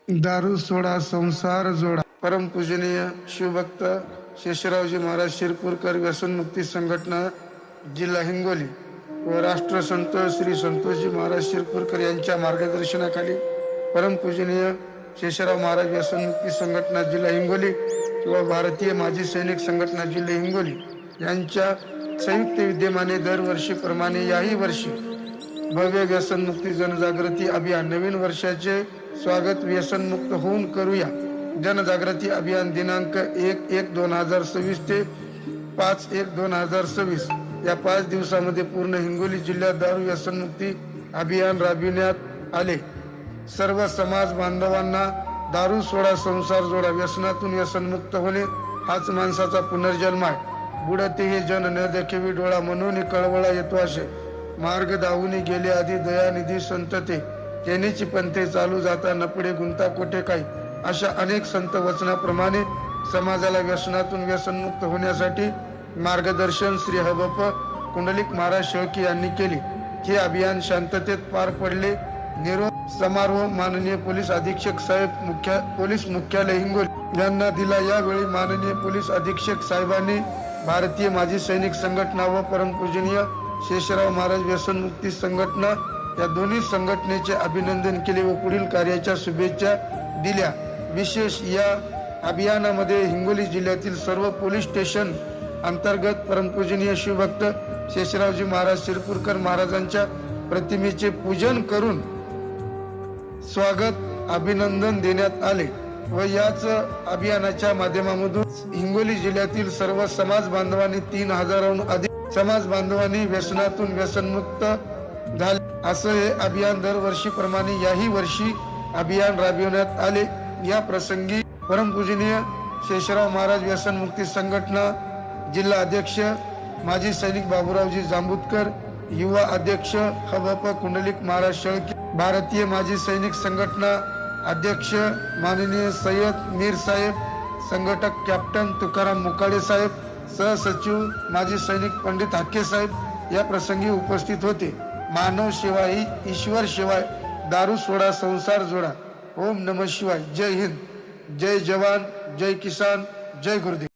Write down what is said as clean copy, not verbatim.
दारू सोडा संसार जोडा. परमपूजनीय शिवभक्त शेषरावजी महाराज शिरपूरकर व्यसनमुक्ती संघटना जिल्हा हिंगोली व राष्ट्रसंत श्री संतोषजी महाराज शिरपूरकर यांच्या मार्गदर्शनाखाली परमपूजनीय शेषराव महाराज व्यसनमुक्ती संघटना जिल्हा हिंगोली व भारतीय माजी सैनिक संघटना जिल्हा हिंगोली यांच्या संयुक्त विद्यमाने दरवर्षीप्रमाणे याही वर्षी भव्य व्यसनमुक्ती जनजागृती अभियान नवीन वर्षाचे स्वागत व्यसनमुक्त होऊन करूया जनजागृती अभियान दिनांक 1/1/2026 ते 5/1/2026 या 5 दिवसामध्ये पूर्ण हिंगोली जिल्ह्यात दारू व्यसनमुक्ती अभियान राबविण्यात आले. सर्व समाज बांधवांना दारू सोडा संसार जोडा, व्यसनातून व्यसनमुक्त होणे हाच माणसाचा पुनर्जन्म आहे. बुडते हे जन न देखीवी डोळा म्हणून कळवळा येतो असे मार्ग दावूनी गेले आधी दयानिधी संतते तेनेची पंथे चालू जाता न पुढे गुंता कोठे काही अशा अनेक संत वचनाप्रमाणे समाजाला व्यसनातून व्यसनमुक्त होण्यासाठी मार्गदर्शन श्री हबप कुंडलिक महाराज शेळके यांनी केले. हे अभियान शांततेत पार पडले. निरोप समारोह माननीय पोलीस अधीक्षक साहेब पोलीस मुख्यालय हिंगोली यांना दिला. यावेळी माननीय पोलीस अधीक्षक साहेबांनी भारतीय माजी सैनिक संघटना व परमपूजनीय शेषराव महाराज व्यसनमुक्ती संघटना या दोन्ही संघटनेचे अभिनंदन केले व पुढील कार्याच्या शुभेच्छा दिल्या. विशेष या अभियानामध्ये हिंगोली जिल्ह्यातील सर्व पोलीस स्टेशन अंतर्गत परमपूजनीय शिवभक्त शेषरावजी महाराज शिरपूरकर महाराजांच्या प्रतिमेचे पूजन करून स्वागत अभिनंदन देण्यात आले व याच अभियानाच्या माध्यमामधून हिंगोली जिल्ह्यातील सर्व समाज बांधवांनी 3000हून अधिक समाज बांधवांनी व्यसनातून व्यसनमुक्त झाले. असं हे अभियान दरवर्षीप्रमाणे याही वर्षी अभियान राबविण्यात आले. या प्रसंगी परमपूजनीय शेषराव महाराज व्यसनमुक्ती संघटना जिल्हा अध्यक्ष माजी सैनिक बाबूरावजी जांबुतकर, युवा अध्यक्ष हबप कुंडलिक महाराज शेळके, भारतीय माजी सैनिक संघटना अध्यक्ष माननीय सय्यद मीर साहेब, संघटक कॅप्टन तुकाराम मुकाडे साहेब, सहसचिव माजी सैनिक पंडित हाके साहेब या प्रसंगी उपस्थित होते. मानव सेवा ही ईश्वर शिवाय, दारू सोडा संसार जोडा. ओम नमः शिवाय. जय हिंद, जय जवान, जय किसान, जय गुरुदेव.